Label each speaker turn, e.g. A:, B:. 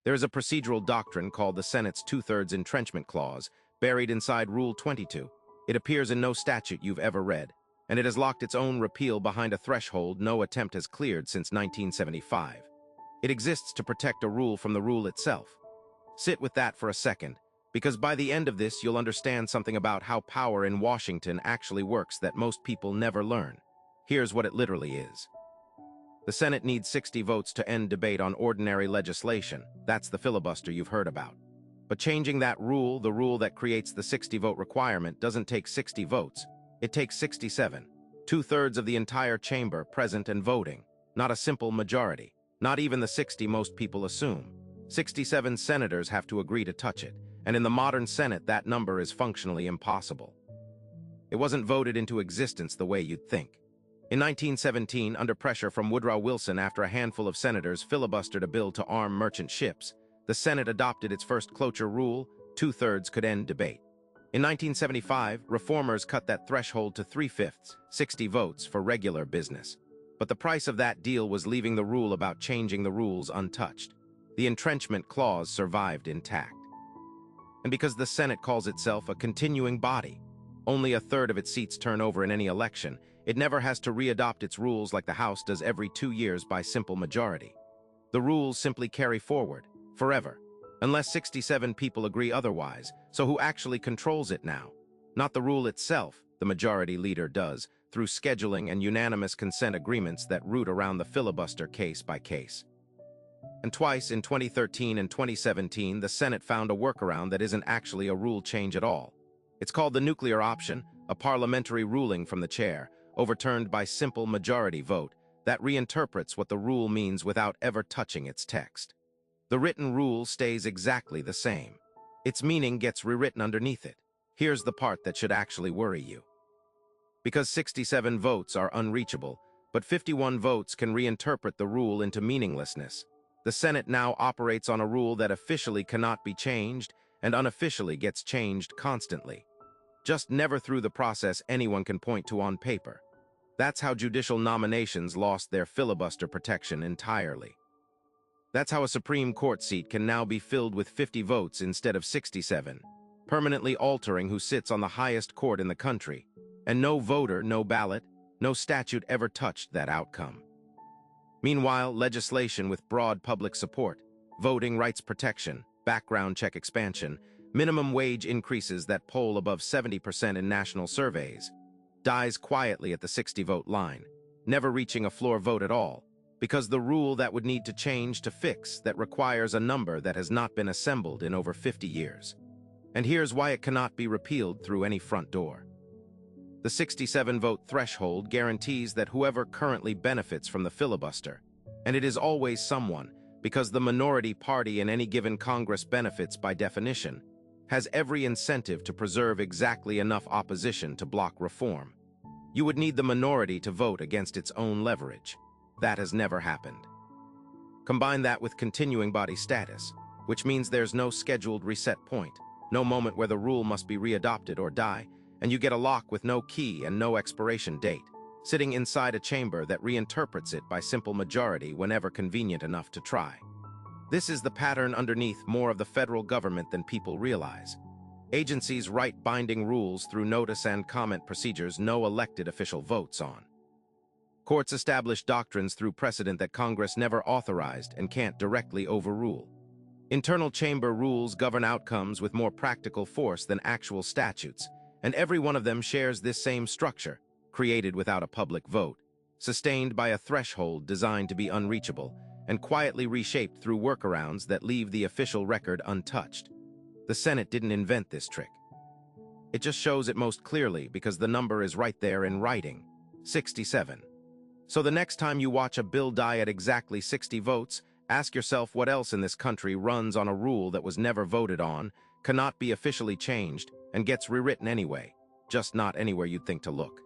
A: There is a procedural doctrine called the Senate's two-thirds entrenchment clause, buried inside Rule 22. It appears in no statute you've ever read, and it has locked its own repeal behind a threshold no attempt has cleared since 1975. It exists to protect a rule from the rule itself. Sit with that for a second, because by the end of this you'll understand something about how power in Washington actually works that most people never learn. Here's what it literally is. The Senate needs 60 votes to end debate on ordinary legislation. That's the filibuster you've heard about. But changing that rule, the rule that creates the 60-vote requirement, doesn't take 60 votes. It takes 67. Two-thirds of the entire chamber present and voting. Not a simple majority. Not even the 60 most people assume. 67 senators have to agree to touch it, and in the modern Senate that number is functionally impossible. It wasn't voted into existence the way you'd think. In 1917, under pressure from Woodrow Wilson after a handful of senators filibustered a bill to arm merchant ships, the Senate adopted its first cloture rule: two-thirds could end debate. In 1975, reformers cut that threshold to 3/5, 60 votes, for regular business. But the price of that deal was leaving the rule about changing the rules untouched. The entrenchment clause survived intact. And because the Senate calls itself a continuing body, only a third of its seats turn over in any election, it never has to re-adopt its rules like the House does every 2 years by simple majority. The rules simply carry forward, forever, unless 67 people agree otherwise. So who actually controls it now? Not the rule itself, the majority leader does, through scheduling and unanimous consent agreements that root around the filibuster case by case. And twice, in 2013 and 2017, the Senate found a workaround that isn't actually a rule change at all. It's called the nuclear option, a parliamentary ruling from the chair, overturned by simple majority vote, that reinterprets what the rule means without ever touching its text. The written rule stays exactly the same. Its meaning gets rewritten underneath it. Here's the part that should actually worry you. Because 67 votes are unreachable, but 51 votes can reinterpret the rule into meaninglessness, the Senate now operates on a rule that officially cannot be changed and unofficially gets changed constantly. Just never through the process anyone can point to on paper. That's how judicial nominations lost their filibuster protection entirely. That's how a Supreme Court seat can now be filled with 50 votes instead of 67, permanently altering who sits on the highest court in the country. And no voter, no ballot, no statute ever touched that outcome. Meanwhile, legislation with broad public support, voting rights protection, background check expansion, minimum wage increases that poll above 70% in national surveys, dies quietly at the 60-vote line, never reaching a floor vote at all, because the rule that would need to change to fix that requires a number that has not been assembled in over 50 years. And here's why it cannot be repealed through any front door. The 67-vote threshold guarantees that whoever currently benefits from the filibuster, and it is always someone, because the minority party in any given Congress benefits by definition, has every incentive to preserve exactly enough opposition to block reform. You would need the minority to vote against its own leverage. That has never happened. Combine that with continuing body status, which means there's no scheduled reset point, no moment where the rule must be readopted or die, and you get a lock with no key and no expiration date, sitting inside a chamber that reinterprets it by simple majority whenever convenient enough to try. This is the pattern underneath more of the federal government than people realize. Agencies write binding rules through notice and comment procedures no elected official votes on. Courts establish doctrines through precedent that Congress never authorized and can't directly overrule. Internal chamber rules govern outcomes with more practical force than actual statutes, and every one of them shares this same structure, created without a public vote, sustained by a threshold designed to be unreachable, and quietly reshaped through workarounds that leave the official record untouched. The Senate didn't invent this trick. It just shows it most clearly because the number is right there in writing, 67. So the next time you watch a bill die at exactly 60 votes, ask yourself what else in this country runs on a rule that was never voted on, cannot be officially changed, and gets rewritten anyway, just not anywhere you'd think to look.